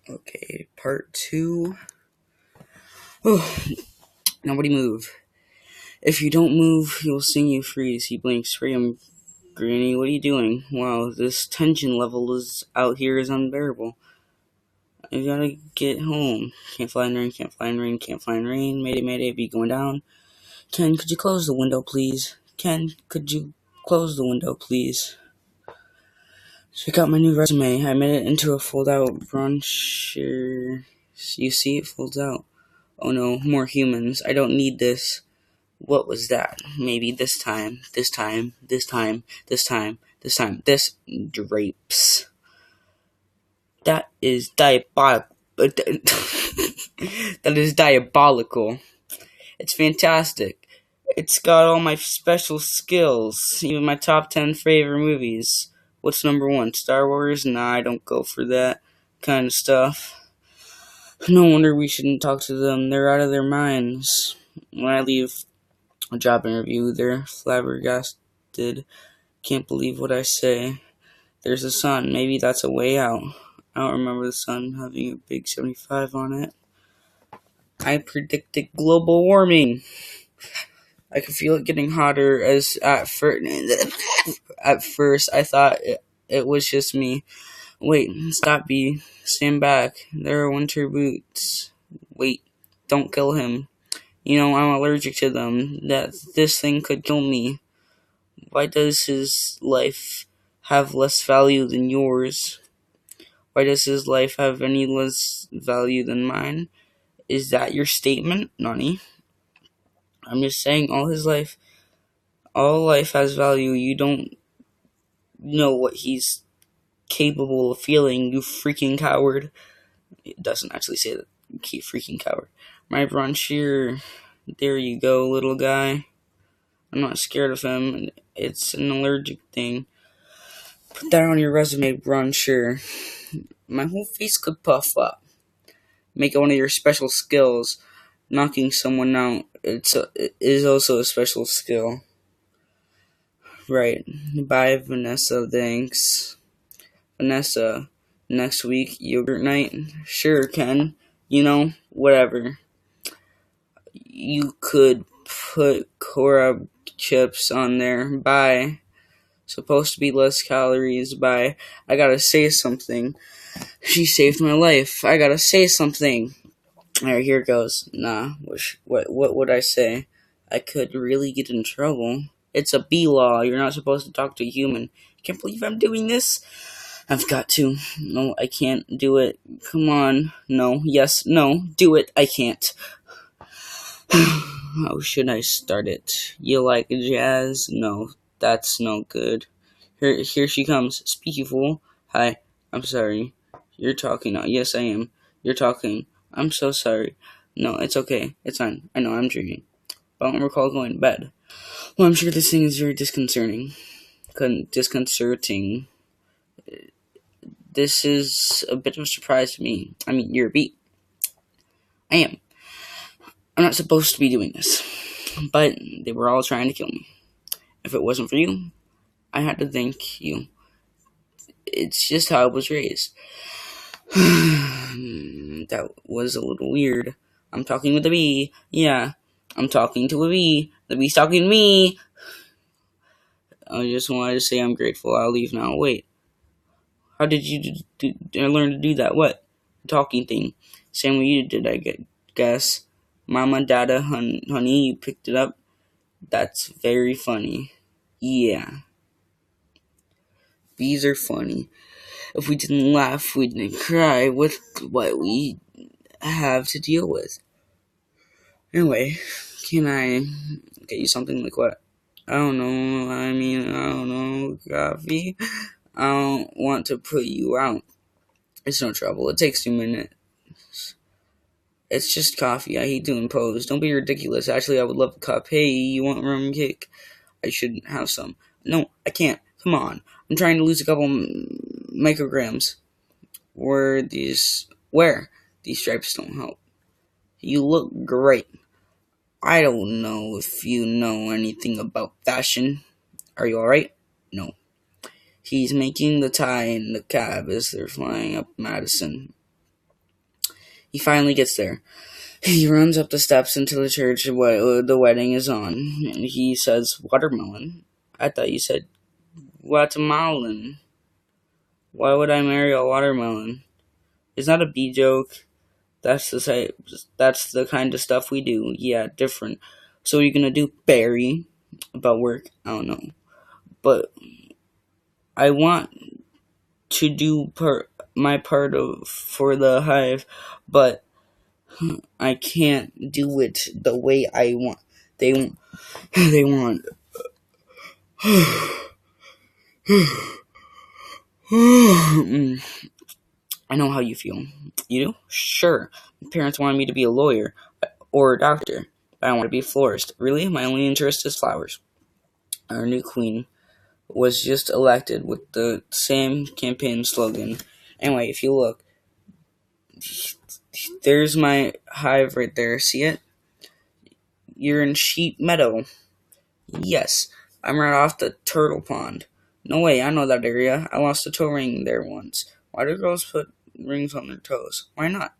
Okay, part 2. Oh, nobody move. If you don't move, you'll sing you freeze. He blinks. Graham, Granny, what are you doing? Wow, this tension level is out here is unbearable. I gotta get home. Can't fly in rain, can't fly in rain, can't fly in rain. Mayday, mayday, be going down. Ken, could you close the window, please? Ken, could you close the window, please? Check out my new resume. I made it into a fold-out brochure. You see, it folds out. Oh no, more humans. I don't need this. What was that? Maybe this time. This drapes. That is diabolical. That is diabolical. It's fantastic. It's got all my special skills, even my top 10 favorite movies. What's number 1? Star Wars? Nah, I don't go for that kind of stuff. No wonder we shouldn't talk to them. They're out of their minds. When I leave a job interview, they're flabbergasted. Can't believe what I say. There's a sun. Maybe that's a way out. I don't remember the sun having a big 75 on it. I predicted global warming. I could feel it getting hotter as at first I thought it was just me. Wait, stop, B. Stand back. There are winter boots. Wait, don't kill him. You know, I'm allergic to them. This thing could kill me. Why does his life have less value than yours? Why does his life have any less value than mine? Is that your statement, Nani? I'm just saying all life has value. You don't know what he's capable of feeling, you freaking coward. It doesn't actually say that, you freaking coward. My brochure, there you go, little guy. I'm not scared of him. It's an allergic thing. Put that on your resume, brochure. My whole face could puff up. Make it one of your special skills. Knocking someone out is also a special skill. Right. Bye, Vanessa, thanks. Vanessa, next week, yogurt night? Sure, Ken. You know, whatever. You could put Cora chips on there. Bye. Supposed to be less calories. Bye. I gotta say something. She saved my life. I gotta say something. Alright, here it goes. Nah, what would I say? I could really get in trouble. It's a B law. You're not supposed to talk to a human. Can't believe I'm doing this. I've got to. No, I can't do it. Come on. No. Yes. No. Do it. I can't. How should I start it? You like jazz? No, that's no good. Here she comes. Speak, you fool. Hi. I'm sorry. You're talking now. Yes, I am. You're talking. I'm so sorry. No, it's okay. It's fine. I know I'm dreaming. But I don't recall going to bed. Well, I'm sure this thing is very disconcerting. Disconcerting. This is a bit of a surprise to me. I mean, you're a beat. I am. I'm not supposed to be doing this. But they were all trying to kill me. If it wasn't for you, I had to thank you. It's just how I was raised. That was a little weird. I'm talking with a bee. Yeah, I'm talking to a bee. The bee's talking to me. I just wanted to say I'm grateful. I'll leave now. Wait. How did you learn to do that? What? The talking thing. Same way you did, I guess. Mama, Dada, honey, you picked it up? That's very funny. Yeah. Bees are funny. If we didn't laugh, we didn't cry with what we have to deal with. Anyway, can I get you something like what? I don't know, coffee. I don't want to put you out. It's no trouble. It takes 2 minutes. It's just coffee. I hate to impose. Don't be ridiculous. Actually, I would love a cup. Hey, you want rum cake? I shouldn't have some. No, I can't. Come on. I'm trying to lose a couple micrograms. Where? These stripes don't help. You look great. I don't know if you know anything about fashion. Are you alright? No. He's making the tie in the cab as they're flying up Madison. He finally gets there. He runs up the steps into the church the wedding is on, and he says, "Watermelon? I thought you said watermelon. Why would I marry a watermelon? Is that a bee joke? That's the same. That's the kind of stuff we do. Yeah, different. So what are you gonna do, Barry? About work? I don't know. But I want to do my part for the hive, but I can't do it the way I want. They they want. I know how you feel. You do? Sure. My parents wanted me to be a lawyer or a doctor, but I want to be a florist. Really? My only interest is flowers. Our new queen was just elected with the same campaign slogan. Anyway, if you look, there's my hive right there. See it? You're in Sheep Meadow. Yes, I'm right off the turtle pond. No way, I know that area. I lost a toe ring there once. Why do girls put rings on their toes? Why not?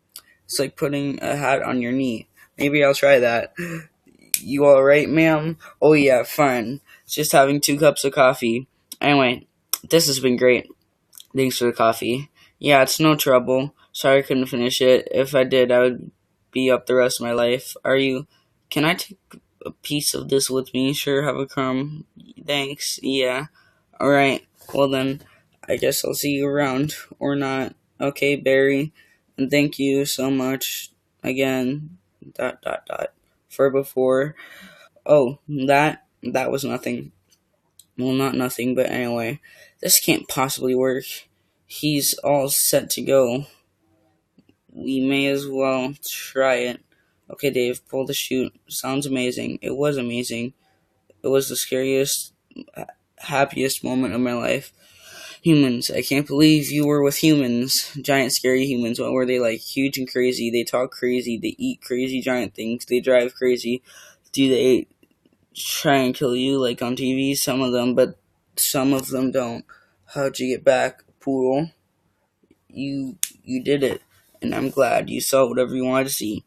It's like putting a hat on your knee. Maybe I'll try that. You alright, ma'am? Oh yeah, fine. Just having 2 cups of coffee. Anyway, this has been great. Thanks for the coffee. Yeah, it's no trouble. Sorry I couldn't finish it. If I did, I would be up the rest of my life. Can I take a piece of this with me? Sure, have a crumb. Thanks. Yeah. Alright. Well then, I guess I'll see you around. Or not. Okay, Barry. And thank you so much again. ... For before. Oh, that was nothing. Well, not nothing, but anyway. This can't possibly work. He's all set to go. We may as well try it. Okay, Dave, pull the chute. Sounds amazing. It was amazing. It was the scariest, happiest moment of my life. Humans. I can't believe you were with humans. Giant, scary humans. What were they like? Huge and crazy. They talk crazy. They eat crazy giant things. They drive crazy. Do they try and kill you like on TV? Some of them, but some of them don't. How'd you get back, Poodle? You did it, and I'm glad you saw whatever you wanted to see.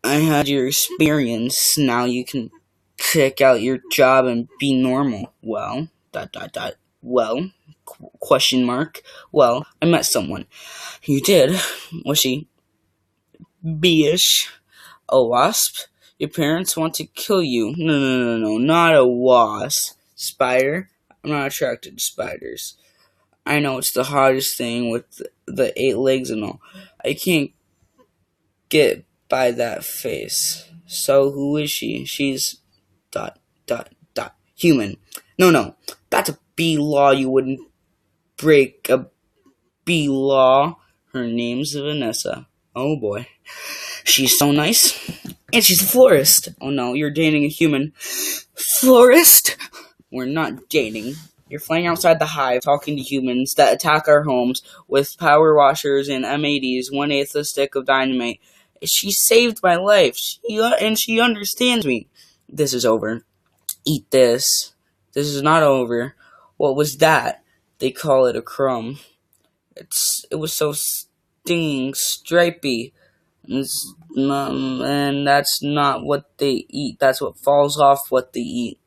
I had your experience. Now you can pick out your job and be normal. Well, ... Well, question mark. Well, I met someone. You did? Was she bee-ish? A wasp? Your parents want to kill you. No, not a wasp. Spider? I'm not attracted to spiders. I know it's the hottest thing with the 8 legs and all. I can't get by that face. So who is she? She's ... human. No. That's a bee law. You wouldn't break a bee law. Her name's Vanessa. Oh boy. She's so nice. And she's a florist. Oh no, you're dating a human. Florist? We're not dating. You're flying outside the hive, talking to humans that attack our homes with power washers and M80s, 1/8 a stick of dynamite. She saved my life, and she understands me. This is over. Eat this. This is not over. What was that? They call it a crumb. It was so stinging, stripy. And that's not what they eat. That's what falls off what they eat.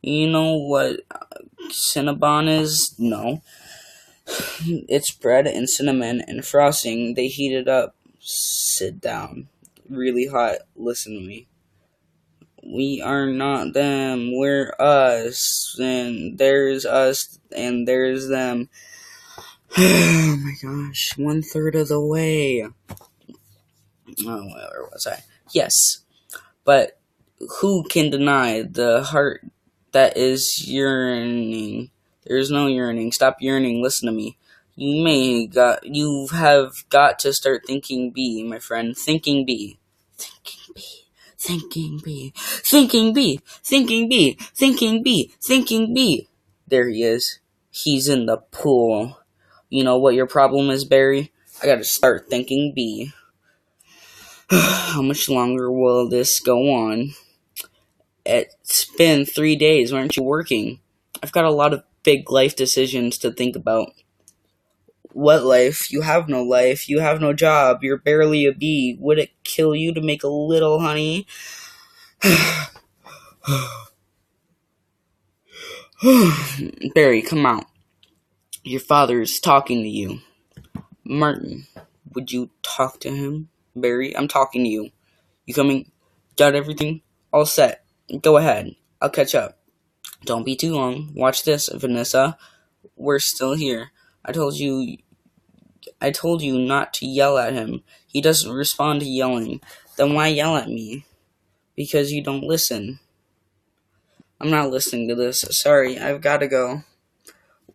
You know what Cinnabon is? No. It's bread and cinnamon and frosting. They heat it up. Sit down. Really hot. Listen to me. We are not them. We're us. And there's us and there's them. Oh my gosh. 1/3 of the way. Oh, where was I? Yes. But who can deny the heart that is yearning? There's no yearning. Stop yearning. Listen to me. You have got to start thinking bee, my friend. Thinking bee. Thinking bee. Thinking bee. Thinking bee. Thinking bee. Thinking bee. Thinking bee. There he is. He's in the pool. You know what your problem is, Barry? I gotta start thinking bee. How much longer will this go on? It's been 3 days. Why aren't you working? I've got a lot of big life decisions to think about. What life? You have no life. You have no job. You're barely a bee. Would it kill you to make a little honey? Barry, come out. Your father's talking to you. Martin, would you talk to him? Barry, I'm talking to you. You coming? Got everything all set. Go ahead. I'll catch up. Don't be too long. Watch this, Vanessa. We're still here. I told you not to yell at him. He doesn't respond to yelling. Then why yell at me? Because you don't listen. I'm not listening to this. Sorry, I've got to go.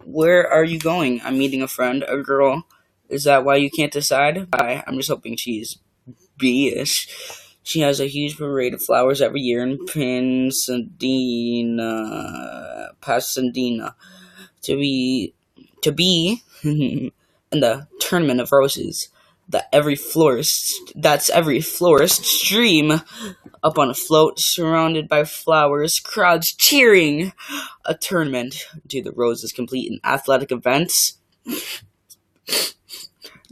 Where are you going? I'm meeting a friend, a girl. Is that why you can't decide? Bye. I'm just hoping she's B-ish. She has a huge parade of flowers every year in Pasadena, to be in the tournament of roses. That's every florist's dream. Up on a float, surrounded by flowers, crowds cheering. A tournament. Do the roses complete in athletic events?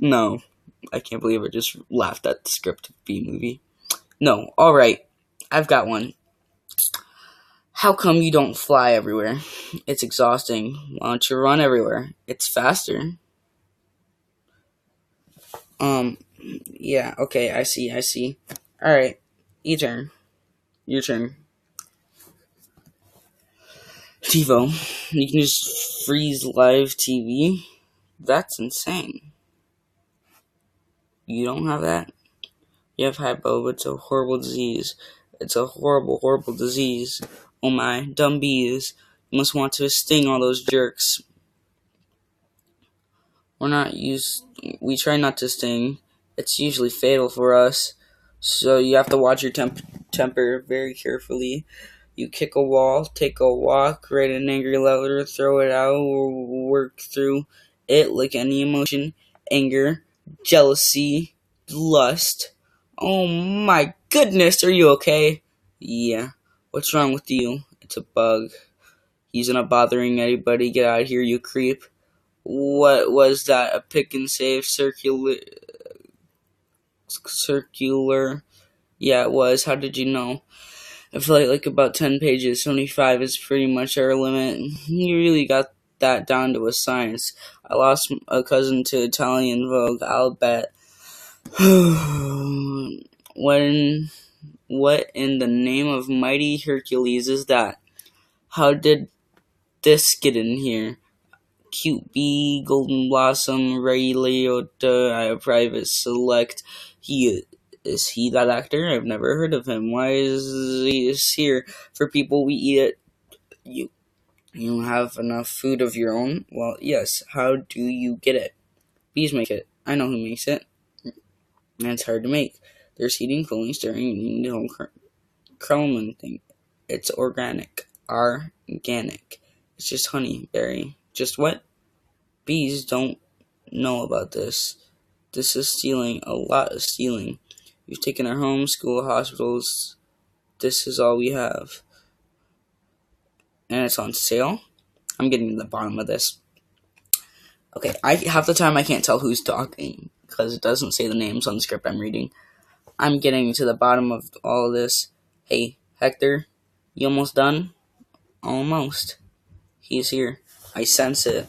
No. I can't believe I just laughed at the script of B-movie. No, alright. I've got one. How come you don't fly everywhere? It's exhausting. Why don't you run everywhere? It's faster. Yeah, okay, I see. Alright, your turn. TiVo, you can just freeze live TV? That's insane. You don't have that? You have hypo, it's a horrible disease. It's a horrible, horrible disease. Oh my, dumb bees. You must want to sting all those jerks. We try not to sting. It's usually fatal for us. So you have to watch your temper very carefully. You kick a wall, take a walk, write an angry letter, throw it out, or work through it like any emotion. Anger, jealousy, lust. Oh my goodness, are you okay? Yeah. What's wrong with you? It's a bug. He's not bothering anybody. Get out of here, you creep. What was that? A pick and save circular? Yeah, it was. How did you know? I feel like about 10 pages. 75 is pretty much our limit. You really got that down to a science. I lost a cousin to Italian Vogue, I'll bet. What in the name of mighty Hercules is that? How did this get in here? Cute Bee, Golden Blossom, Ray Liotta, Private Select. Is he that actor? I've never heard of him. Why is he here? For people we eat it. You have enough food of your own? Well, yes. How do you get it? Bees make it. I know who makes it. And it's hard to make. There's heating, cooling, stirring, the whole Krellman thing. It's organic. Organic. It's just honey, berry. Just what? Bees don't know about this. This is stealing. A lot of stealing. You've taken our homes, school, hospitals. This is all we have. And it's on sale. I'm getting to the bottom of this. Okay, half the time I can't tell who's talking because it doesn't say the names on the script I'm reading. I'm getting to the bottom of all of this. Hey, Hector, you almost done? Almost. He's here. I sense it.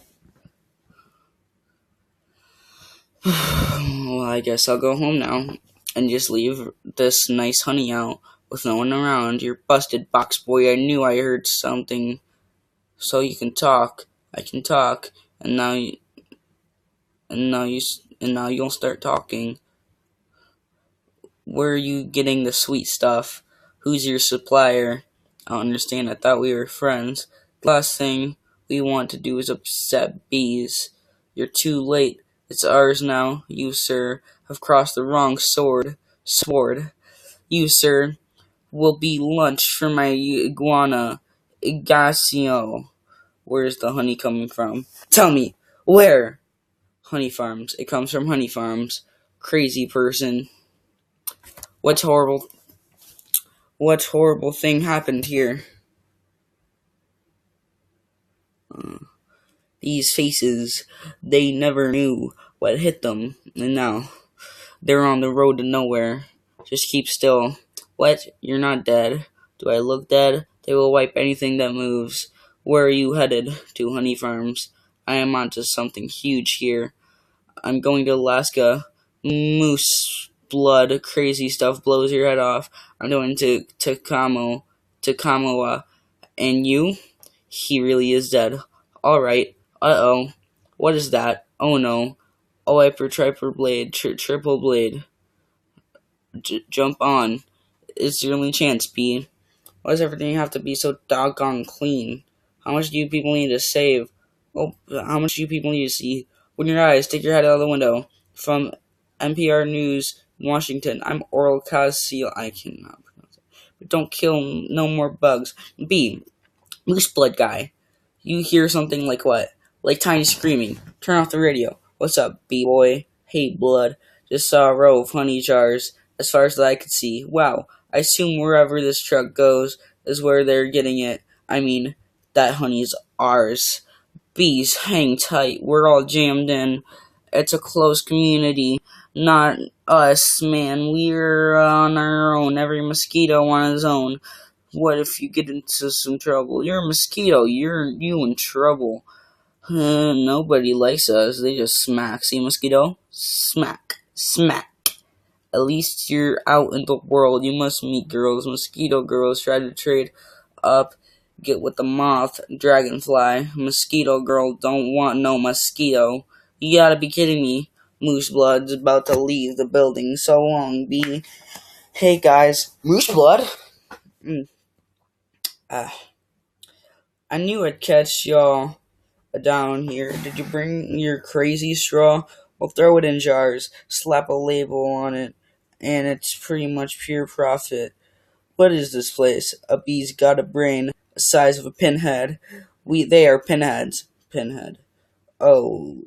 Well, I guess I'll go home now and just leave this nice honey out with no one around. You're busted, box boy. I knew I heard something. So you can talk. I can talk, and now you'll start talking. Where are you getting the sweet stuff? Who's your supplier? I don't understand. I thought we were friends. The last thing we want to do is upset bees. You're too late. It's ours now. You, sir, have crossed the wrong sword. You, sir, will be lunch for my iguana. Igacio. Where's the honey coming from? Tell me, where? Honey farms. It comes from honey farms. Crazy person. What horrible thing happened here? These faces, they never knew what hit them, and now they're on the road to nowhere. Just keep still. What? You're not dead. Do I look dead? They will wipe anything that moves. Where are you headed? To honey farms. I am onto something huge here. I'm going to Alaska. Moose blood, crazy stuff blows your head off. I'm going to Takamoa. And you? He really is dead. Alright. Uh-oh. What is that? Oh no. Oh, hyper triple blade. Triple blade. Jump on. It's your only chance, B. Why does everything have to be so doggone clean? How much do you people need to save? Oh, how much do you people need to see? Open your eyes. Stick your head out of the window. From NPR News in Washington, I'm Oral Casio. I cannot pronounce it. But don't kill no more bugs. B. Moose blood guy. You hear something like what? Like Tiny screaming. Turn off the radio. What's up, B-boy? Hey, blood. Just saw a row of honey jars. As far as I could see. Wow. I assume wherever this truck goes is where they're getting it. I mean, that honey's ours. Bees, hang tight. We're all jammed in. It's a close community. Not us, man. We're on our own. Every mosquito on his own. What if you get into some trouble? You're a mosquito. You in trouble. Nobody likes us. They just smack. See, mosquito? Smack. Smack. At least you're out in the world. You must meet girls. Mosquito girls try to trade up. Get with the moth. Dragonfly. Mosquito girl don't want no mosquito. You gotta be kidding me. Moose Blood's about to leave the building. So long, B. Hey, guys. Moose Blood? I knew I'd catch y'all down here. Did you bring your crazy straw? Well, throw it in jars. Slap a label on it. And it's pretty much pure profit. What is this place? A bee's got a brain the size of a pinhead. They are pinheads. Pinhead. Oh,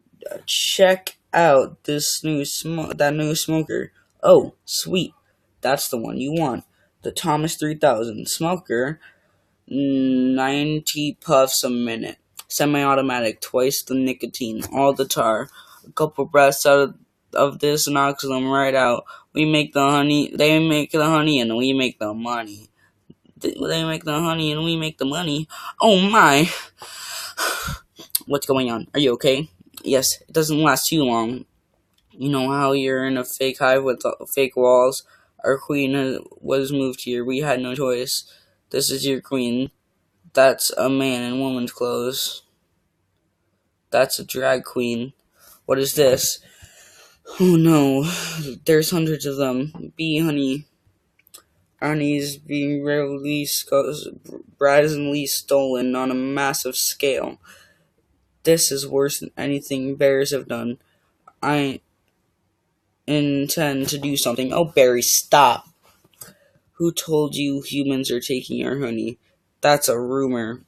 check out that new smoker. Oh, sweet. That's the one you want. The Thomas 3000 smoker. 90 puffs a minute. Semi-automatic, twice the nicotine, all the tar. A couple breaths out of this knocks them right out. We make the honey, they make the honey, and we make the money. They make the honey, and we make the money. Oh my! What's going on? Are you okay? Yes, it doesn't last too long. You know how you're in a fake hive with fake walls? Our queen was moved here. We had no choice. This is your queen. That's a man in woman's clothes. That's a drag queen. What is this? Oh no, there's hundreds of them. Bee honey. Honey's being brazenly stolen on a massive scale. This is worse than anything bears have done. I intend to do something. Oh, Barry, stop. Who told you humans are taking our honey? That's a rumor.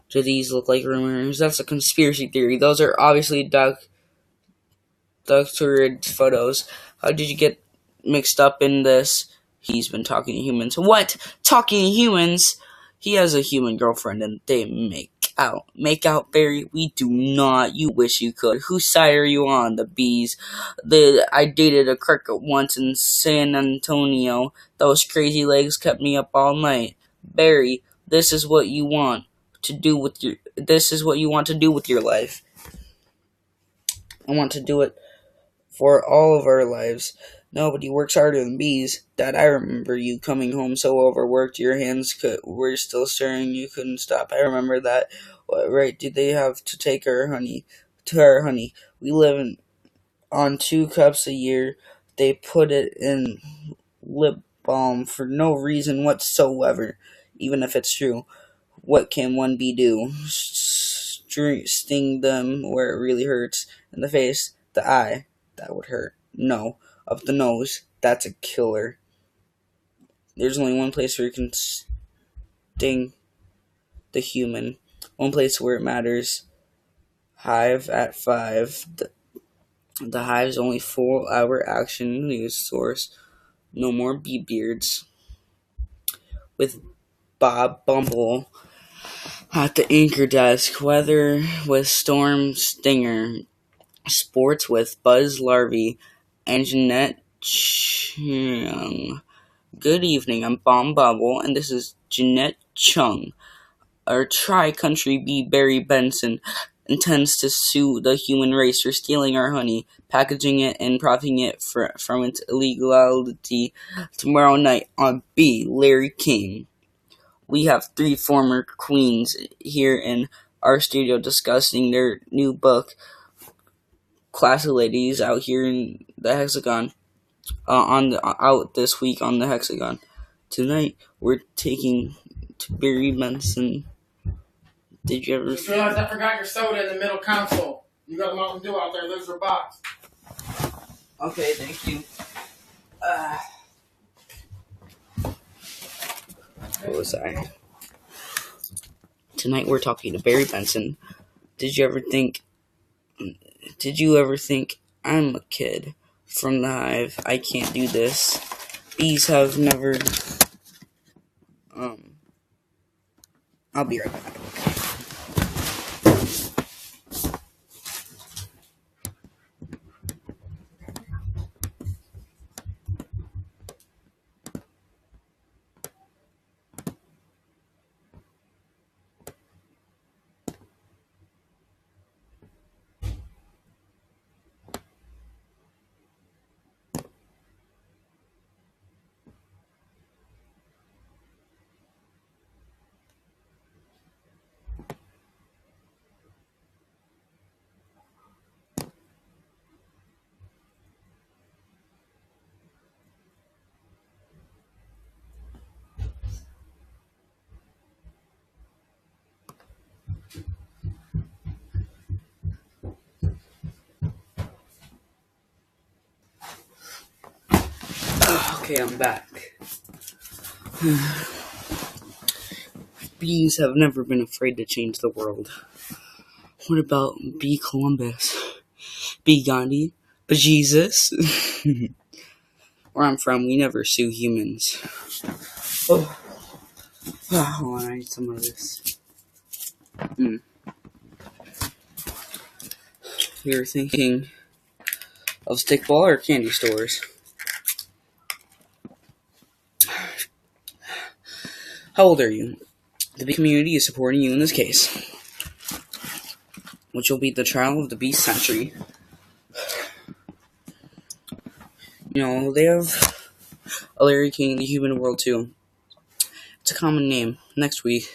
Do these look like rumors? That's a conspiracy theory. Those are obviously doctored photos. How did you get mixed up in this? He's been talking to humans. What? Talking to humans? He has a human girlfriend and they make out. Make out, Barry? We do not. You wish you could. Whose side are you on? The bees. I dated a cricket once in San Antonio. Those crazy legs kept me up all night. Barry, this is what you want to do with your life. I want to do it for all of our lives. Nobody works harder than bees. Dad, I remember you coming home so overworked your hands were still stirring, you couldn't stop. I remember that. What right did they have to take our honey? To our honey. We live on 2 cups a year. They put it in lip balm for no reason whatsoever, even if it's true. What can one bee do? Sting them where it really hurts. In the face, the eye, that would hurt. No, up the nose, that's a killer. There's only one place where you can sting the human. One place where it matters. Hive at 5. The hive's only 4-hour action news source. No more bee beards. With Bob Bumble. At the anchor desk, weather with Storm Stinger, sports with Buzz Larvey, and Jeanette Chung. Good evening, I'm Bomb Bubble, and this is Jeanette Chung. Our tri-country bee Barry Benson intends to sue the human race for stealing our honey, packaging it, and profiting it from its illegality tomorrow night on B. Larry King. We have 3 former queens here in our studio discussing their new book, Class of Ladies, out here in the Hexagon, out this week on the Hexagon. Tonight, we're taking to Barry Benson. Did you ever... Just realized I forgot your soda in the middle console. You got a Mountain Dew out there. There's your box. Okay, thank you. What was I? Tonight we're talking to Barry Benson. Did you ever think I'm a kid from the hive? I can't do this. Bees have never... I'll be right back. Okay, I'm back. Bees have never been afraid to change the world. What about B. Columbus? B. Gandhi? Jesus? Where I'm from, we never sue humans. Oh, hold on, I need some of this. You're thinking of stickball or candy stores? How old are you? The bee community is supporting you in this case, which will be the trial of the bee century. You know, they have a Larry King in the human world too. It's a common name. Next week,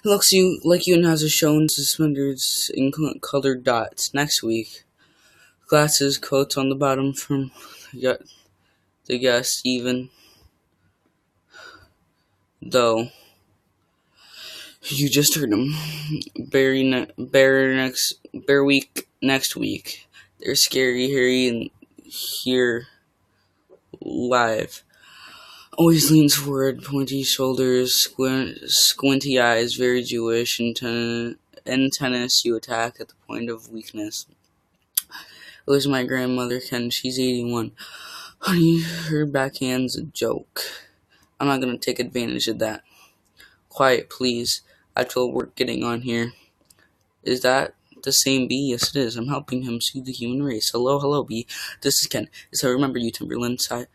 it looks like you has a shown suspenders in colored dots. Next week, glasses, coats on the bottom from the guest, even though you just heard him. Bear week next week. They're scary, hairy, and here live. Always leans forward, pointy shoulders, squinty eyes, very Jewish. In tennis, you attack at the point of weakness. It was my grandmother, Ken. She's 81. Honey, her backhand's a joke. I'm not gonna take advantage of that. Quiet, please. Actual work getting on here. Is that the same bee? Yes, it is. I'm helping him sue the human race. Hello, bee. This is Ken. Yes, I remember you, Timberland. Size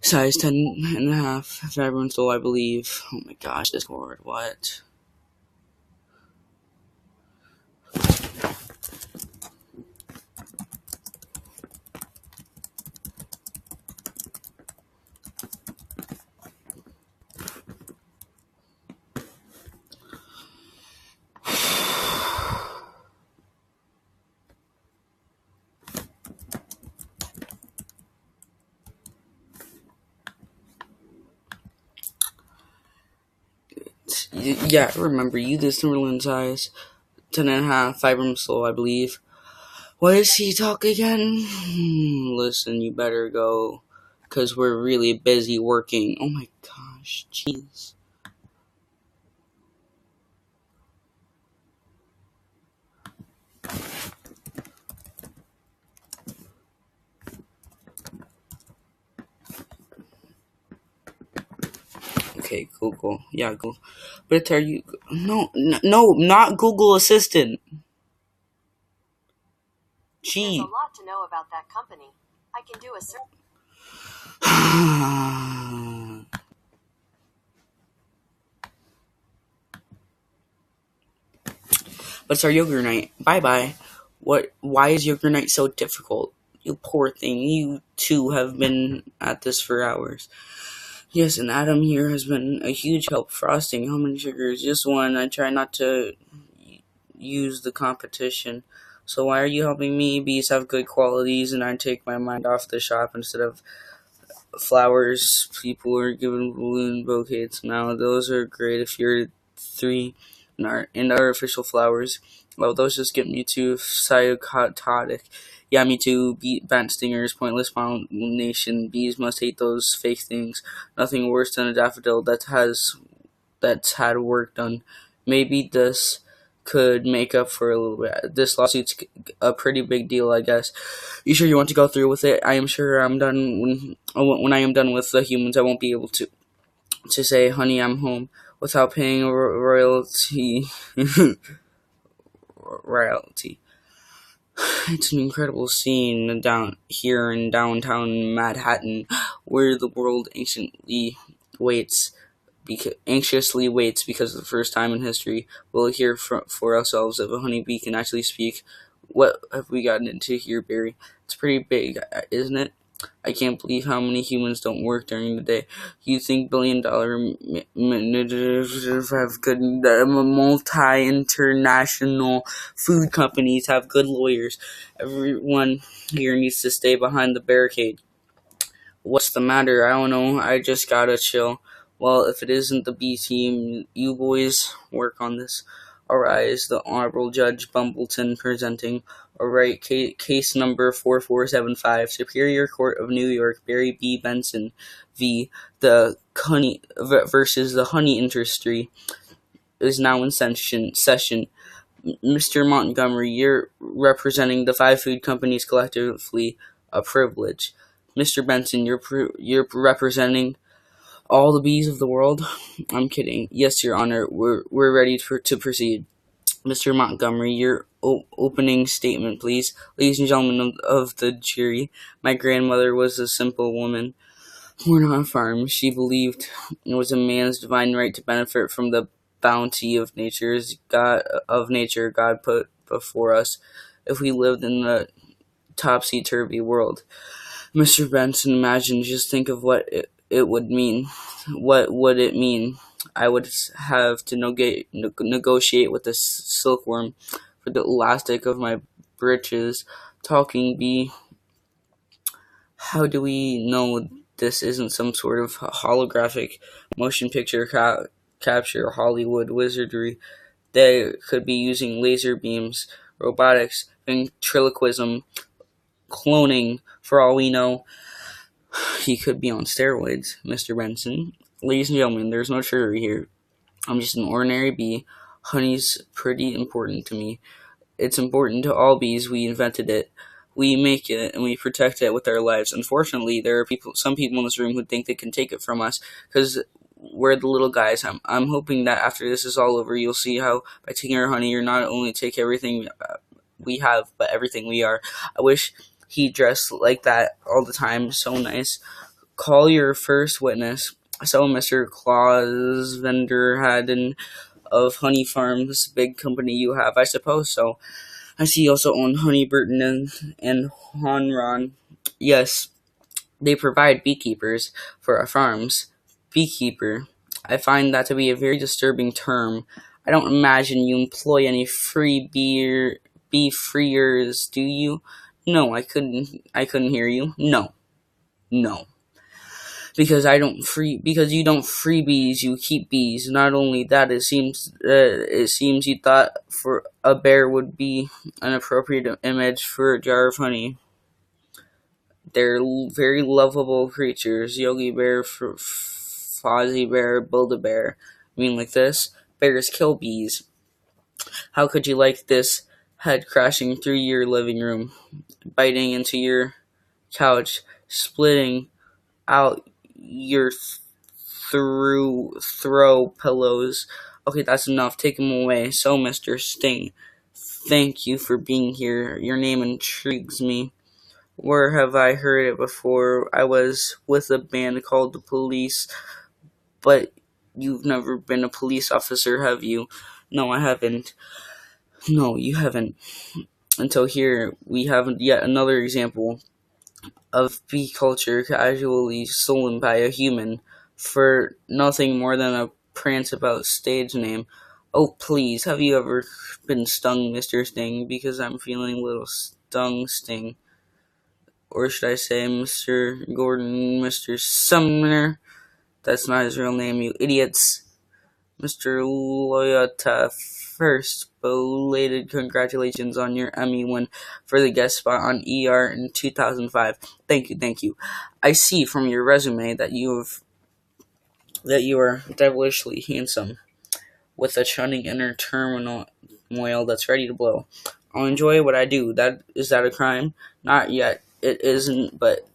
10.5. If everyone stole, I believe. Oh my gosh, Discord. What? Yeah, I remember you, this Timberland size 10.5, Vibram Soul, I believe. What does he talk again? Listen, you better go, because we're really busy working. Oh my gosh, jeez. Okay, Google. Yeah, Google. But are you? No, no, not Google Assistant. There's a Gee. lot to know about that company. I can do a search. But it's our yogurt night. Bye bye. What? Why is yogurt night so difficult? You poor thing. You too have been at this for hours. Yes, and Adam here has been a huge help frosting. How many sugars? Just one. I try not to use the competition. So why are you helping me? Bees have good qualities, and I take my mind off the shop instead of flowers. People are giving balloon bouquets now. Those are great if you're three and artificial flowers. Well, those just get me too psychotic. Yeah, me too. Bat stingers, pointless pollination. Bees must hate those fake things. Nothing worse than a daffodil that's had work done. Maybe this could make up for a little bit. This lawsuit's a pretty big deal, I guess. You sure you want to go through with it? I am sure I'm done when I am done with the humans. I won't be able to say, "Honey, I'm home," without paying a royalty. royalty. It's an incredible scene down here in downtown Manhattan, where the world anxiously waits because for the first time in history we'll hear for ourselves if a honeybee can actually speak. What have we gotten into here, Barry? It's pretty big, isn't it? I can't believe how many humans don't work during the day. You think billion-dollar managers have good, multi-international food companies have good lawyers. Everyone here needs to stay behind the barricade. What's the matter? I don't know. I just gotta chill. Well, if it isn't the B team, you boys work on this. Arise, the Honorable Judge Bumbleton presenting. Alright, case number 4475, Superior Court of New York, Barry B. Benson v. the honey versus the honey industry is now in session. Mr. Montgomery, you're representing the 5 food companies collectively, a privilege. Mr. Benson, you're representing all the bees of the world? I'm kidding. Yes, Your Honor, we're ready to proceed. Mr. Montgomery, your opening statement, please. Ladies and gentlemen of the jury, my grandmother was a simple woman born on a farm. She believed it was a man's divine right to benefit from the bounty of nature God put before us if we lived in the topsy-turvy world. Mr. Benson, imagine, just think of what it would mean. What would it mean? I would have to negotiate with the silkworm for the elastic of my breeches. Talking bee, how do we know this isn't some sort of holographic motion picture capture Hollywood wizardry? They could be using laser beams, robotics, ventriloquism, cloning. For all we know, he could be on steroids, Mr. Benson. Ladies and gentlemen, there's no trickery here. I'm just an ordinary bee. Honey's pretty important to me. It's important to all bees. We invented it. We make it, and we protect it with our lives. Unfortunately, there are some people in this room who think they can take it from us, because we're the little guys. I'm hoping that after this is all over, you'll see how by taking our honey, you're not only take everything we have, but everything we are. I wish he dressed like that all the time. So nice. Call your first witness. So, Mr. Claus Vanderhaden of Honey Farms, big company you have, I suppose so. I see you also own Honey Burton and Honron. Yes, they provide beekeepers for our farms. Beekeeper. I find that to be a very disturbing term. I don't imagine you employ any bee freers, do you? No, I couldn't hear you. No. Because you don't free bees, you keep bees. Not only that, it seems you thought for a bear would be an appropriate image for a jar of honey. They're very lovable creatures. Yogi Bear, Fozzie Bear, Build-A-Bear. I mean, like this. Bears kill bees. How could you like this head crashing through your living room, biting into your couch, splitting out your throw pillows. Okay, that's enough. Take him away. So, Mr. Sting, thank you for being here. Your name intrigues me. Where have I heard it before? I was with a band called the Police, but you've never been a police officer, have you? No, I haven't. No, you haven't. Until here, we have yet another example of bee culture casually stolen by a human for nothing more than a prance about stage name. Oh, please, have you ever been stung, Mr. Sting? Because I'm feeling a little sting. Or should I say Mr. Gordon, Mr. Sumner? That's not his real name, you idiots. Mr. Loyota, first, belated congratulations on your Emmy win for the guest spot on ER in 2005. Thank you. I see from your resume that you are devilishly handsome, with a churning inner turmoil that's ready to blow. I'll enjoy what I do. Is that a crime? Not yet. It isn't, but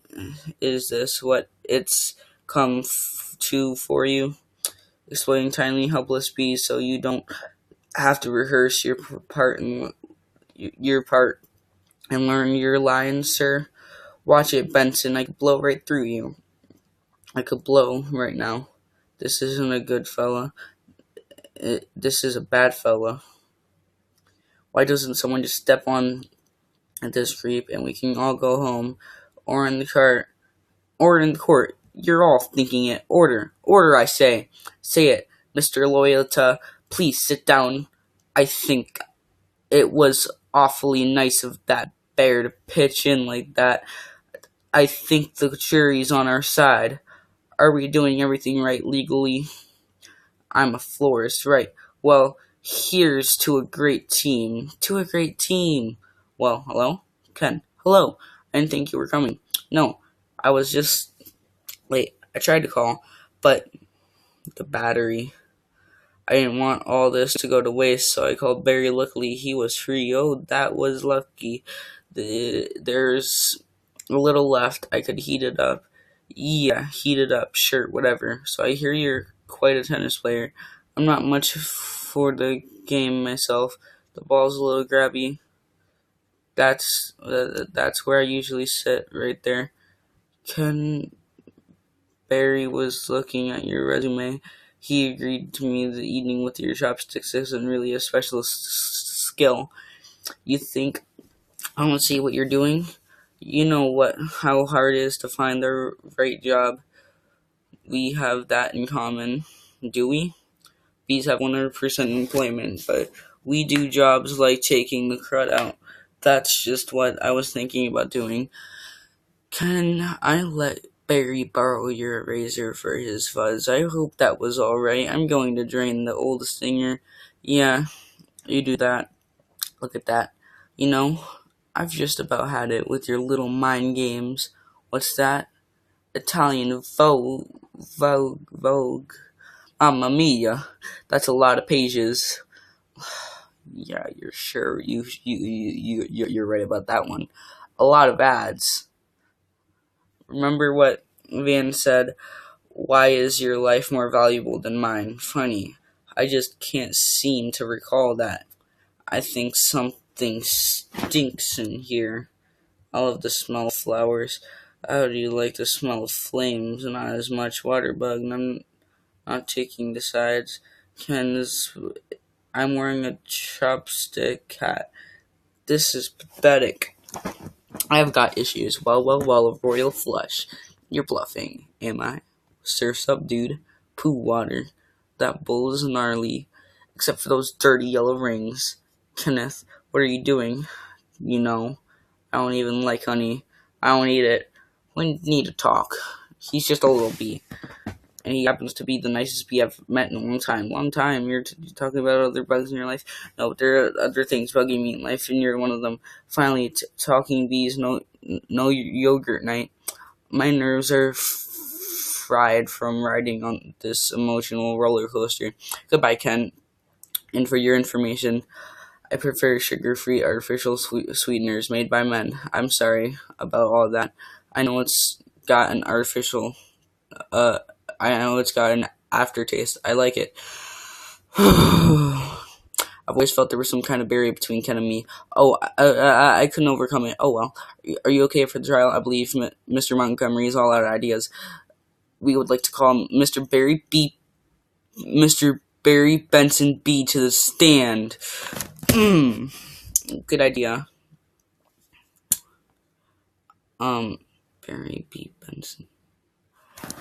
is this what it's come to for you? Exploiting tiny, helpless bees so you don't have to rehearse your part and learn your lines, sir. Watch it, Benson. I could blow right through you. I could blow right now. This isn't a good fella. This is a bad fella. Why doesn't someone just step on this creep and we can all go home, or in the court? You're all thinking it. Order, I say. Say it, Mr. Loyalta. Please sit down. I think it was awfully nice of that bear to pitch in like that. I think the jury's on our side. Are we doing everything right legally? I'm a florist, right? Well, here's to a great team. Well, hello? Ken, hello. I didn't think you were coming. No, I was just late. I tried to call, but the battery. I didn't want all this to go to waste, so I called Barry. Luckily, he was free. Oh, that was lucky. There's a little left. I could heat it up. Yeah, heat it up. Sure, whatever. So I hear you're quite a tennis player. I'm not much for the game myself. The ball's a little grabby. That's where I usually sit, right there. Ken Barry was looking at your resume. He agreed to me that eating with your chopsticks isn't really a specialist skill. You think I don't see what you're doing? You know how hard it is to find the right job. We have that in common, do we? Bees have 100% employment, but we do jobs like taking the crud out. That's just what I was thinking about doing. Can I let Barry borrow your razor for his fuzz? I hope that was alright. I'm going to drain the old stinger. Yeah, you do that. Look at that. You know, I've just about had it with your little mind games. What's that? Italian Vogue. Mamma mia. That's a lot of pages. Yeah, you're sure. You're right about that one. A lot of ads. Remember what Van said? Why is your life more valuable than mine? Funny. I just can't seem to recall that. I think something stinks in here. I love the smell of flowers. How do you like the smell of flames? Not as much water bug. I'm not taking the sides. I'm wearing a chopstick hat. This is pathetic. I've got issues. Well, of royal flush. You're bluffing, am I? Surf's up, dude. Poo water. That bull is gnarly. Except for those dirty yellow rings. Kenneth, what are you doing? You know, I don't even like honey. I don't eat it. We need to talk. He's just a little bee. And he happens to be the nicest bee I've met in a long time. You're talking about other bugs in your life. No, but there are other things bugging me in life, and you're one of them. Finally, talking bees, no yogurt night. My nerves are fried from riding on this emotional roller coaster. Goodbye, Ken. And for your information, I prefer sugar-free artificial sweeteners made by men. I'm sorry about all that. I know it's got an artificial I know it's got an aftertaste. I like it. I've always felt there was some kind of barrier between Ken and me. Oh, I couldn't overcome it. Oh well. Are you okay for the trial? I believe Mr. Montgomery is all out of ideas. We would like to call Mr. Barry Benson B to the stand. Good idea. Barry B. Benson.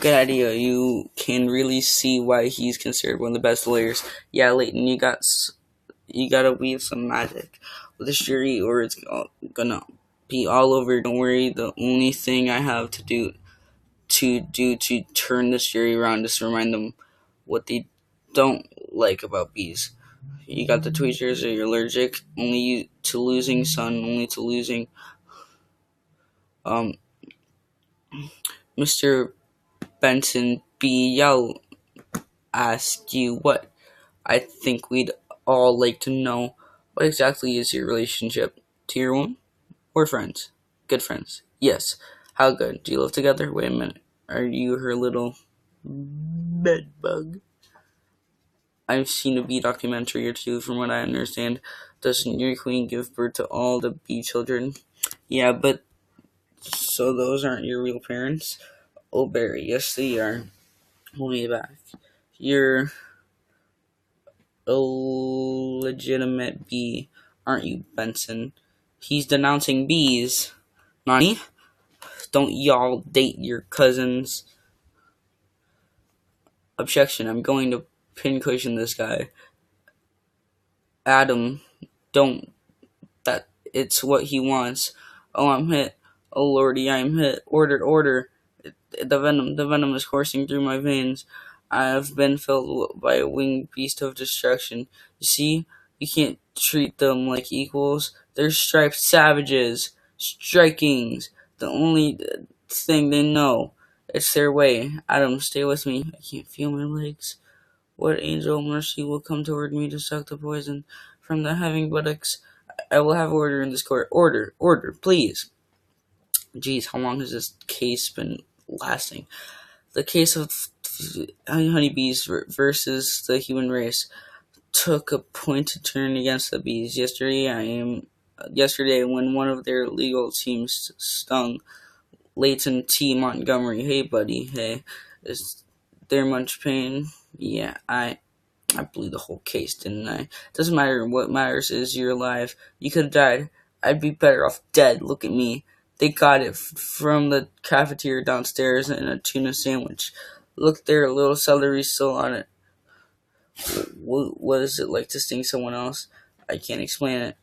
Good idea. You can really see why he's considered one of the best lawyers. Yeah, Leighton, you gotta weave some magic with this jury, or it's gonna be all over. Don't worry. The only thing I have to do to turn this jury around is to remind them what they don't like about bees. You got the tweezers, or you're allergic only to losing sun, only to losing Mr. Benson B. I'll ask you what. I think we'd all like to know, what exactly is your relationship? Tier 1? We're friends. Good friends. Yes. How good? Do you live together? Wait a minute. Are you her little bedbug? I've seen a bee documentary or two, from what I understand. Doesn't your queen give birth to all the bee children? Yeah, but so those aren't your real parents? Oh, Barry, yes they are. Hold me back. You're a legitimate bee, aren't you, Benson? He's denouncing bees. Nani? Don't y'all date your cousins? Objection, I'm going to pincushion this guy. Adam, don't. That it's what he wants. Oh, I'm hit. Oh, lordy, I'm hit. Order, order. The venom is coursing through my veins. I have been filled by a winged beast of destruction. You see, you can't treat them like equals. They're striped savages. Strikings. The only thing they know. It's their way. Adam, stay with me. I can't feel my legs. What angel of mercy will come toward me to suck the poison from the having buttocks? I will have order in this court. Order, order, please. Geez, how long has this case been lasting? The case of honeybees versus the human race took a pointed turn against the bees. Yesterday, when one of their legal teams stung Leighton T. Montgomery. Hey, buddy. Hey, is there much pain? Yeah, I blew the whole case, didn't I? Doesn't matter. What matters is you're alive. You could have died. I'd be better off dead. Look at me. They got it from the cafeteria downstairs in a tuna sandwich. Look there, a little celery still on it. What is it like to sting someone else? I can't explain it.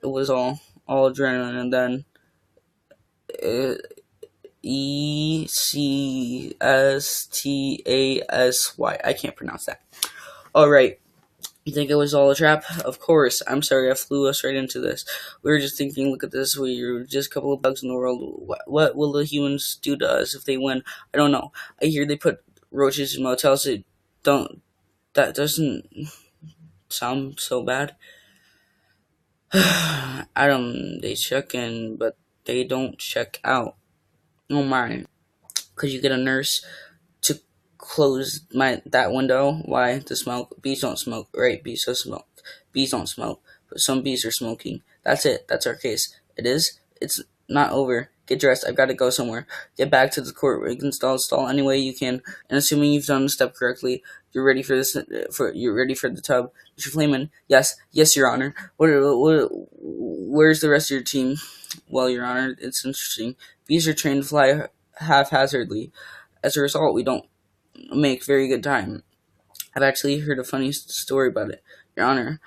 It was all adrenaline, and then ECSTASY. I can't pronounce that. Alright. You think it was all a trap? Of course. I'm sorry I flew us right into this. We were just thinking, look at this, we're just a couple of bugs in the world. What will the humans do to us if they win? I don't know. I hear they put roaches in motels. That doesn't sound so bad. Adam, they check in, but they don't check out. Oh my. Could you get a nurse to close that window? Why? The smoke. Bees don't smoke. Right, bees don't smoke. Bees don't smoke. But some bees are smoking. That's it. That's our case. It is? It's not over. Get dressed. I've got to go somewhere. Get back to the court. Install any way you can. And assuming you've done the step correctly, you're ready for this. You're ready for the tub. Mr. Flayman. Yes, Your Honor. Where's the rest of your team? Well, Your Honor, it's interesting. Bees are trained to fly haphazardly. As a result, we don't make very good time. I've actually heard a funny story about it. Your Honor,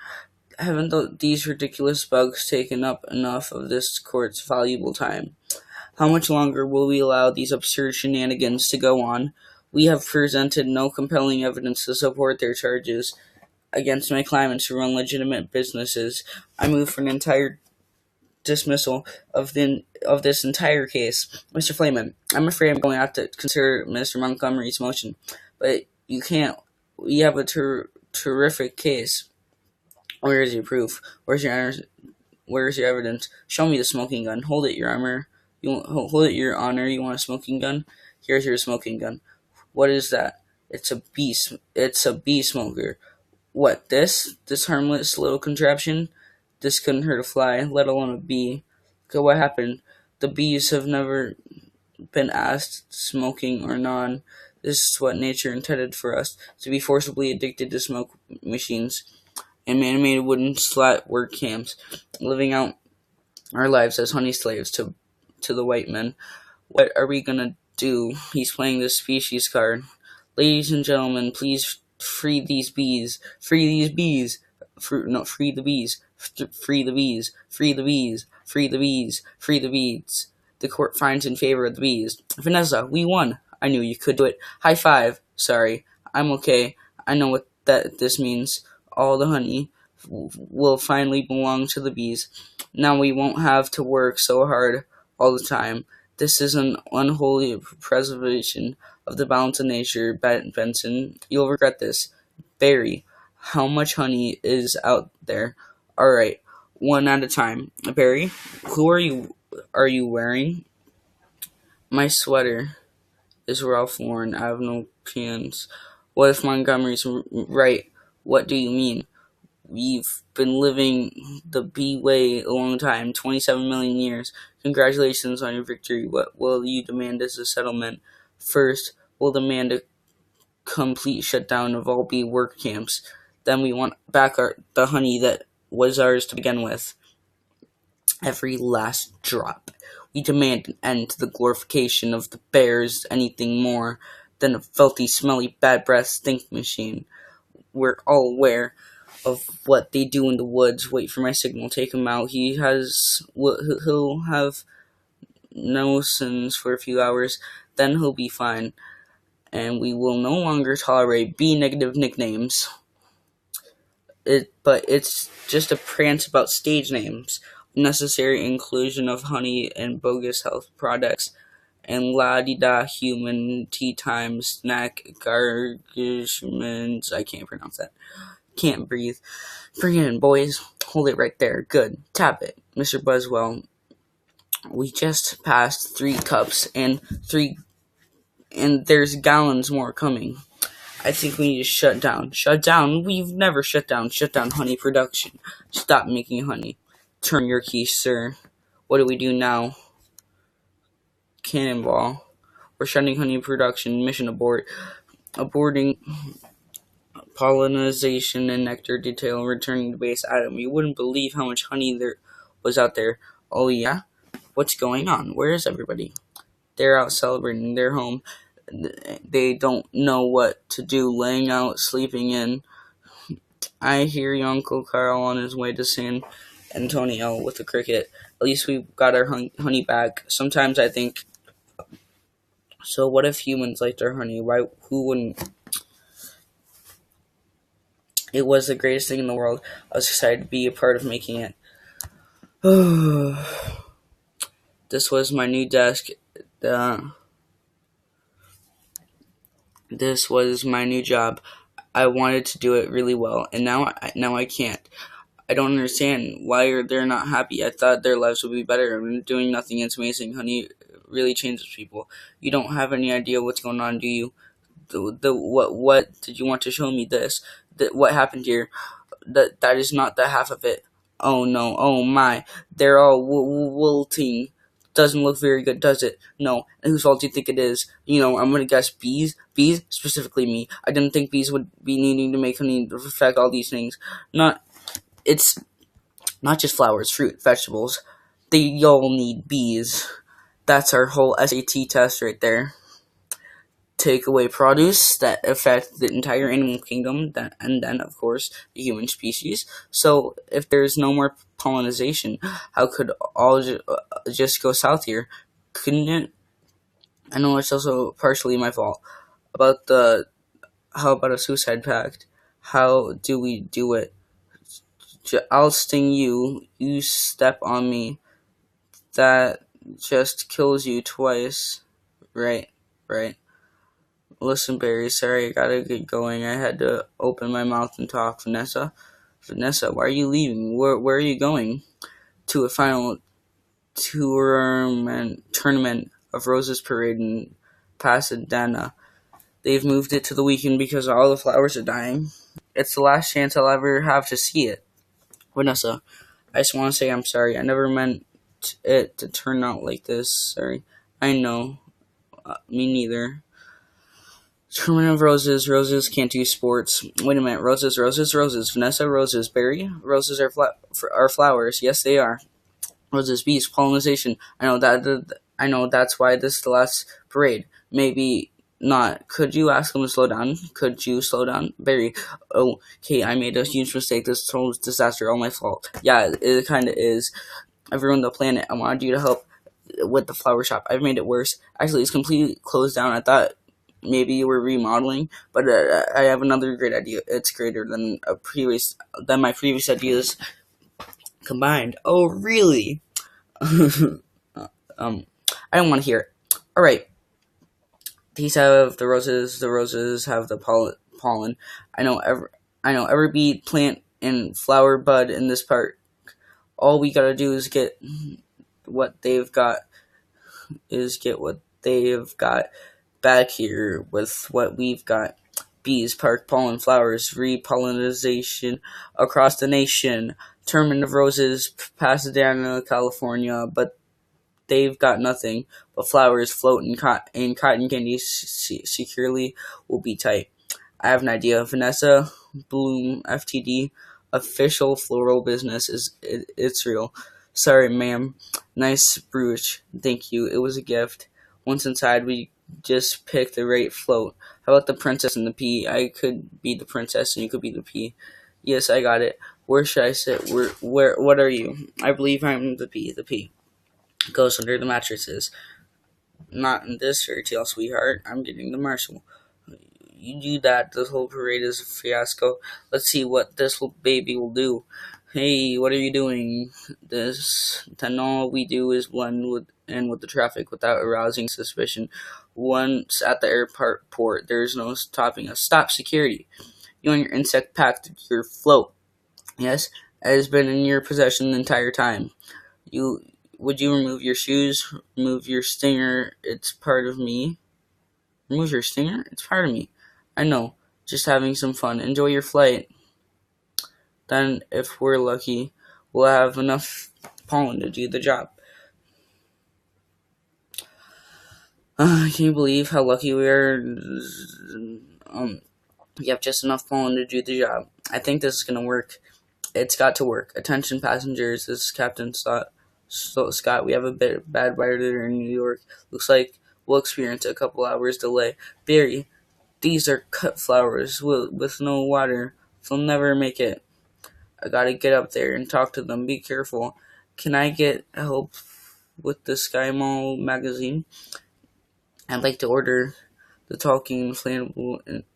haven't these ridiculous bugs taken up enough of this court's valuable time? How much longer will we allow these absurd shenanigans to go on? We have presented no compelling evidence to support their charges against my clients who run legitimate businesses. I move for an entire dismissal of this entire case. Mr. Flayman, I'm afraid I'm going to have to consider Mr. Montgomery's motion, but you can't. We have a terrific case. Where is your proof? Where's your evidence? Show me the smoking gun. Hold it, Your Honor. Hold it, Your Honor. You want a smoking gun? Here's your smoking gun. What is that? It's a bee smoker. What, this harmless little contraption? This couldn't hurt a fly, let alone a bee. Okay, what happened? The bees have never been asked, smoking or non. This is what nature intended for us, to be forcibly addicted to smoke machines and man-made wooden slat work camps, living out our lives as honey slaves to the white men. What are we gonna do? He's playing the species card. Ladies and gentlemen, please free these bees. Free these bees. Free the bees. Free the bees. Free the bees. Free the bees. Free the bees. The court finds in favor of the bees. Vanessa, we won. I knew you could do it. High five. Sorry. I'm okay. I know what this means. All the honey will finally belong to the bees. Now we won't have to work so hard all the time. This is an unholy preservation of the balance of nature, Benson. You'll regret this. Barry, how much honey is out there? All right, one at a time. Barry, who are you wearing? My sweater is Ralph Lauren. I have no pants. What if Montgomery's right? What do you mean? We've been living the bee way a long time, 27 million years. Congratulations on your victory. What will you demand as a settlement? First, we'll demand a complete shutdown of all bee work camps. Then we want back the honey that was ours to begin with. Every last drop. We demand an end to the glorification of the bears, anything more than a filthy, smelly, bad breath stink machine. We're all aware of what they do in the woods. Wait for my signal. Take him out. He'll have no sins for a few hours. Then he'll be fine. And we will no longer tolerate B-negative nicknames. But it's just a prance about stage names. Necessary inclusion of honey and bogus health products. And la-di-da human tea time snack garnishments. I can't pronounce that. Can't breathe. Bring it in, boys. Hold it right there. Good. Tap it. Mr. Buswell, we just passed 3 cups and there's gallons more coming. I think we need to shut down. Shut down? We've never shut down. Shut down honey production. Stop making honey. Turn your key, sir. What do we do now? Cannonball. We're shutting honey production. Mission abort. Aborting pollination and nectar detail, returning to base. Adam, you wouldn't believe how much honey there was out there. Oh yeah? What's going on? Where is everybody? They're out celebrating. They're home. They don't know what to do, laying out, sleeping in. I hear your Uncle Carl on his way to San Antonio with a cricket. At least we got our honey back. Sometimes I think, so what if humans liked our honey? Why? Who wouldn't? It was the greatest thing in the world. I was excited to be a part of making it. This was my new desk. This was my new job. I wanted to do it really well, and now I can't. I don't understand. Why they're not happy? I thought their lives would be better. I'm doing nothing. It's amazing. Honey really changes people. You don't have any idea what's going on, do you? What did you want to show me? This? What happened here? That is not the half of it. Oh no, oh my. They're all wilting. Doesn't look very good, does it? No. And whose fault do you think it is? I'm gonna guess bees. Bees? Specifically me. I didn't think bees would be needing to make honey to affect all these things. It's not just flowers, fruit, vegetables. They all need bees. That's our whole SAT test right there. Take away produce that affect the entire animal kingdom, and then, of course, the human species. So, if there's no more pollination, how could all just go south here? Couldn't it? I know it's also partially my fault. How about a suicide pact? How do we do it? I'll sting you. You step on me. That just kills you twice. Right. Listen, Barry, sorry, I gotta get going. I had to open my mouth and talk. Vanessa, why are you leaving? Where are you going? To a final tournament of Roses Parade in Pasadena. They've moved it to the weekend because all the flowers are dying. It's the last chance I'll ever have to see it. Vanessa, I just want to say I'm sorry. I never meant it to turn out like this. Sorry. I know. Me neither. Tournament of roses. Roses can't do sports. Wait a minute. Roses, roses, roses. Vanessa, roses. Berry, roses are flowers. Yes, they are. Roses, bees, pollination. I know that. I know that's why this is the last parade. Maybe not. Could you ask them to slow down? Could you slow down? Barry, oh, okay, I made a huge mistake. This total disaster, all my fault. Yeah, it kind of is. I've ruined the planet. I wanted you to help with the flower shop. I've made it worse. Actually, it's completely closed down. I thought maybe you were remodeling, but I have another great idea. It's greater than my previous ideas combined. Oh, really? I don't want to hear it. All right. These have the roses. The roses have the pollen. I know every bee, plant, and flower bud in this park. All we gotta do is get what they've got. Back here with what we've got. Bees, park, pollen, flowers, repollination across the nation. Tournament of roses, Pasadena, California, but they've got nothing but flowers floating in cotton candy securely will be tight. I have an idea. Vanessa Bloom, FTD, official floral business it's real. Sorry, ma'am. Nice brooch. Thank you. It was a gift. Once inside, we just picked the right float. How about the princess and the pea? I could be the princess and you could be the pea. Yes, I got it. Where should I sit? What are you? I believe I'm the pea. The pea goes under the mattresses. Not in this fairy tale, sweetheart. I'm getting the Marshall. You do that, this whole parade is a fiasco. Let's see what this little baby will do. Hey, what are you doing? Then all we do is blend with the traffic without arousing suspicion. Once at the airport, there's no stopping us. Stop, security. You and your insect packed your float. Yes, it has been in your possession the entire time. Would you remove your shoes? Remove your stinger? It's part of me. Remove your stinger? It's part of me. I know. Just having some fun. Enjoy your flight. Then, if we're lucky, we'll have enough pollen to do the job. Can you believe how lucky we are? We have just enough pollen to do the job. I think this is going to work. It's got to work. Attention passengers, this is Captain Scott. We have a bad weather in New York. Looks like we'll experience a couple hours delay. Barry, these are cut flowers with no water. They'll never make it. I gotta get up there and talk to them. Be careful. Can I get help with the Sky Mall magazine? I'd like to order the talking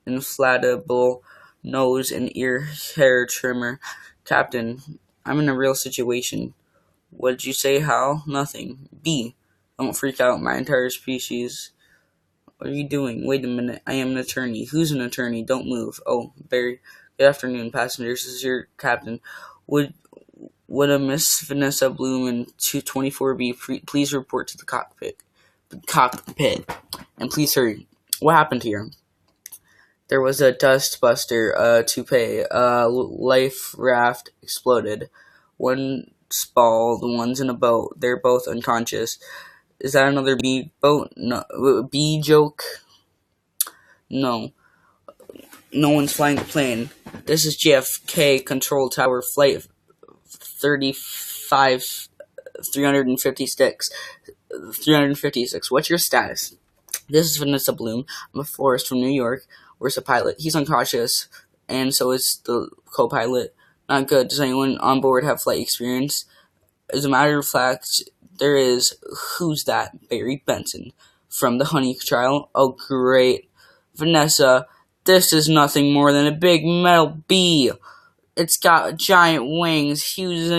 inflatable nose and ear hair trimmer. Captain, I'm in a real situation. What'd you say, Hal? Nothing. B. Don't freak out. My entire species. What are you doing? Wait a minute. I am an attorney. Who's an attorney? Don't move. Oh, Barry. Good afternoon, passengers. This is your captain. Would a Miss Vanessa Bloom in 224B please report to the cockpit? And please hurry. What happened here? There was a dust buster toupee. Life raft exploded. One spall, the one's in a boat. They're both unconscious. Is that another bee boat? No. Bee joke? No. No one's flying the plane. This is JFK Control Tower Flight 35 356. What's your status? This is Vanessa Bloom. I'm a florist from New York. Where's the pilot? He's unconscious, and so is the co-pilot. Not good. Does anyone on board have flight experience? As a matter of fact, there is. Who's that? Barry Benson from the Honey Trial. Oh, great. Vanessa, this is nothing more than a big metal bee. It's got giant wings, huge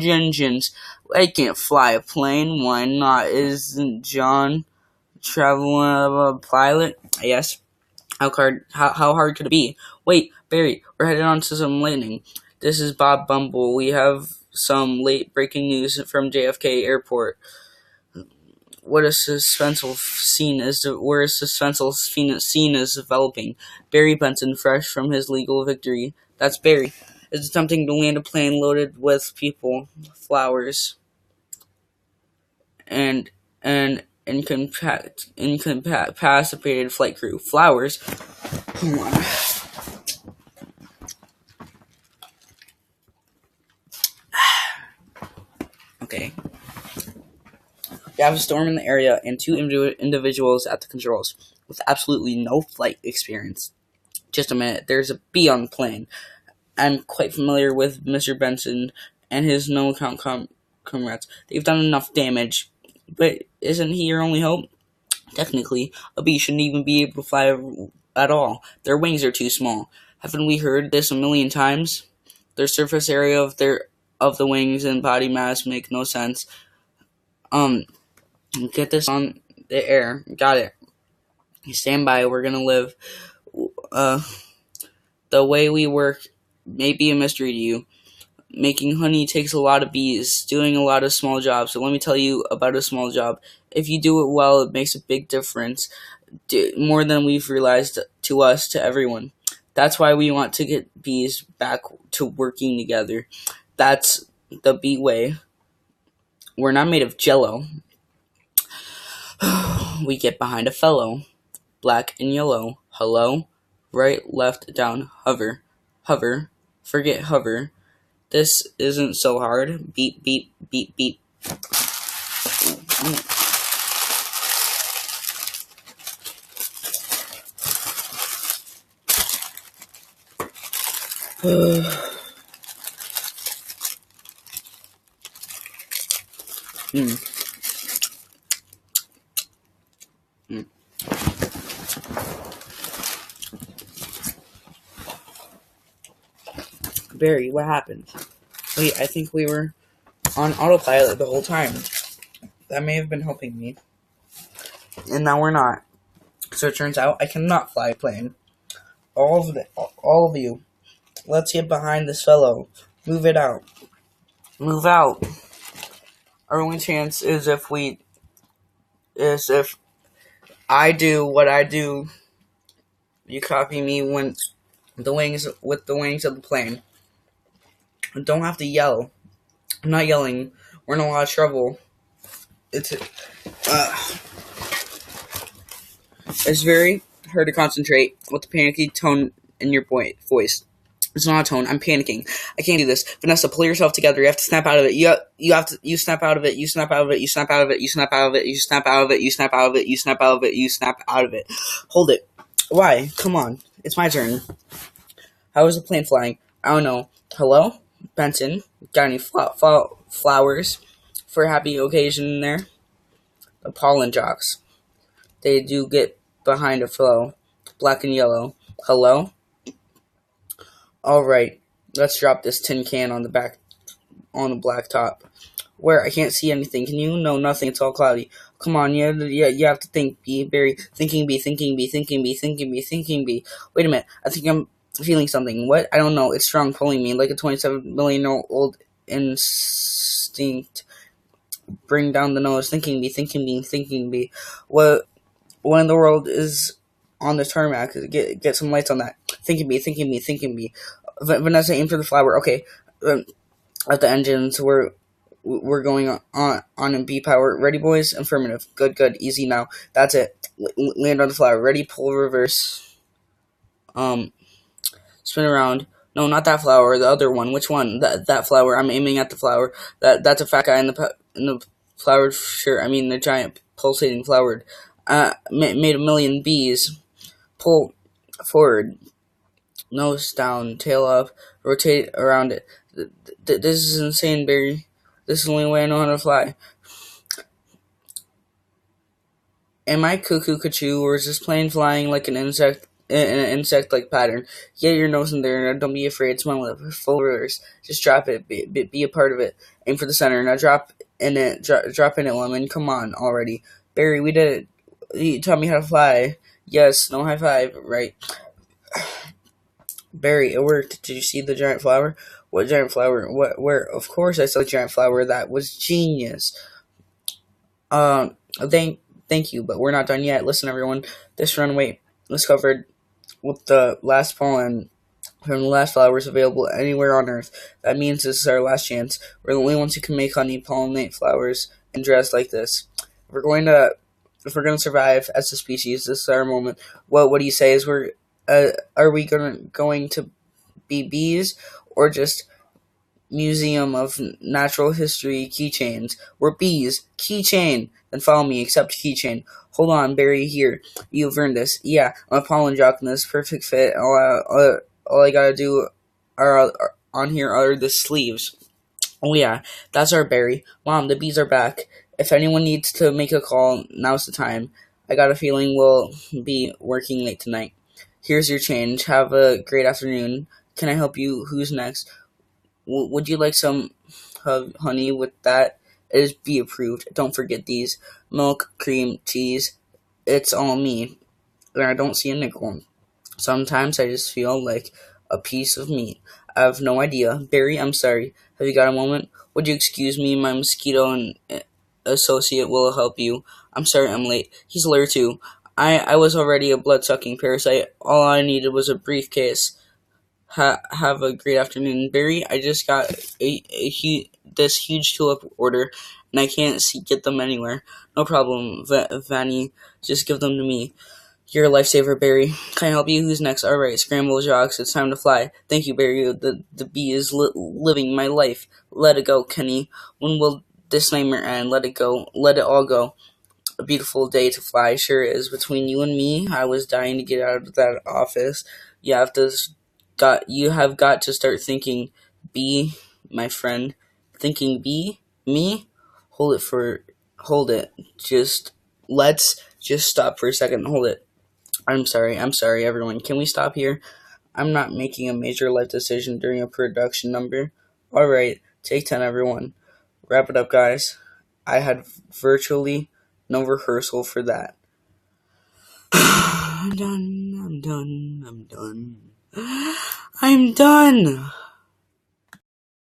engines. I can't fly a plane. Why not? Isn't John Travolta a pilot? Yes. How hard could it be? Wait, Barry, we're headed on to some lightning. This is Bob Bumble. We have some late breaking news from JFK Airport. what a suspenseful scene is where a suspenseful scene is developing. Barry Benson, fresh from his legal victory, that's Barry, is attempting to land a plane loaded with people, flowers, and incapacitated flight crew. Flowers. Hold on. Okay. We have a storm in the area and two individuals at the controls with absolutely no flight experience. Just a minute, there's a bee on the plane. I'm quite familiar with Mr. Benson and his no-account comrades. They've done enough damage, but isn't he your only hope? Technically, a bee shouldn't even be able to fly at all. Their wings are too small. Haven't we heard this a million times? Their surface area of the wings and body mass make no sense. Get this on the air. Got it. Stand by. We're gonna live. The way we work may be a mystery to you. Making honey takes a lot of bees, doing a lot of small jobs. So let me tell you about a small job. If you do it well, it makes a big difference. More than we've realized, to us, to everyone. That's why we want to get bees back to working together. That's the bee way. We're not made of jello. We get behind a fellow. Black and yellow. Hello? Right, left, down, hover. Hover. Forget hover. This isn't so hard. Beep, beep, beep, beep. Barry, what happened? Wait, I think we were on autopilot the whole time. That may have been helping me. And now we're not. So it turns out I cannot fly a plane. All of you, let's get behind this fellow. Move it out. Move out. Our only chance is if I do what I do. You copy me with the wings of the plane. Don't have to yell. I'm not yelling. We're in a lot of trouble. It's very hard to concentrate with the panicky tone in your voice. It's not a tone. I'm panicking. I can't do this. Vanessa, pull yourself together. You have to snap out of it. You snap out of it. You snap out of it. You snap out of it. You snap out of it. You snap out of it. You snap out of it. You snap out of it. You snap out of it. Hold it. Why? Come on. It's my turn. How is the plane flying? I don't know. Hello? Benson, got any flowers for a happy occasion in there? The pollen jocks. They do get behind a flow. Black and yellow. Hello? Alright, let's drop this tin can on the black top. Where? I can't see anything. Can you? No, nothing. It's all cloudy. Come on, you have to think, B. Barry. Thinking, B. Thinking, B. Thinking, B. Thinking, B. Thinking, B. Wait a minute. I think I'm feeling something. What? I don't know. It's strong pulling me like a 27 million year old instinct. Bring down the nose. Thinking, B. Thinking, B. Thinking, B. What in the world is on the tarmac? Get some lights on that. Thinking, B. Thinking, B. Thinking, B. Vanessa, aim for the flower. Okay. At the engines, we're going on in B power. Ready, boys? Affirmative. Good. Easy now. That's it. Land on the flower. Ready, pull reverse. Spin around. No, not that flower. The other one. Which one? That flower. I'm aiming at the flower. That's a fat guy in the flowered shirt. I mean, the giant pulsating flowered. Made a million bees. Pull forward. Nose down. Tail up. Rotate around it. This is insane, Barry. This is the only way I know how to fly. Am I cuckoo, or is this plane flying like an insect in an insect-like pattern? Get your nose in there, and don't be afraid. Smile with full reverse. Just drop it. Be a part of it. Aim for the center. Now drop in it. Drop in it, woman. Come on, already. Barry, we did it. You taught me how to fly. Yes, no high five. Right. Barry, it worked. Did you see the giant flower? What giant flower? What? Where? Of course I saw the giant flower. That was genius. Thank you, but we're not done yet. Listen, everyone, this runway was covered with the last pollen from the last flowers available anywhere on Earth. That means this is our last chance. We're the only ones who can make honey, pollinate flowers, and dress like this. If we're going to, if we're going to survive as a species, this is our moment. What do you say? Are we going to be bees or just Museum of Natural History keychains? We're bees. Keychain. Then follow me. Accept keychain. Hold on, Barry. Here, you've earned this. Yeah, I'm a pollen jock in this perfect fit. All I gotta do on here are the sleeves. Oh yeah, that's our Barry. Mom, the bees are back. If anyone needs to make a call, now's the time. I got a feeling we'll be working late tonight. Here's your change. Have a great afternoon. Can I help you? Who's next? Would you like some honey with that? It is bee approved. Don't forget these. Milk, cream, cheese. It's all me. And I don't see a nickel. Sometimes I just feel like a piece of meat. I have no idea. Barry, I'm sorry. Have you got a moment? Would you excuse me? My mosquito and associate will help you. I'm sorry I'm late. He's alert too. I was already a blood-sucking parasite. All I needed was a briefcase. Have a great afternoon, Barry. I just got this huge tulip order, and I can't get them anywhere. No problem, Vanny. Just give them to me. You're a lifesaver, Barry. Can I help you? Who's next? All right, scramble jocks. It's time to fly. Thank you, Barry. The bee is living my life. Let it go, Kenny. When will this nightmare end? Let it go. Let it all go. A beautiful day to fly, sure is. Between you and me, I was dying to get out of that office. You have got to start thinking B, my friend. Thinking B? Me? Hold it. Let's just stop for a second. Hold it. I'm sorry, everyone. Can we stop here? I'm not making a major life decision during a production number. Alright, take 10, everyone. Wrap it up, guys. I had virtually no rehearsal for that. I'm done. I'm done.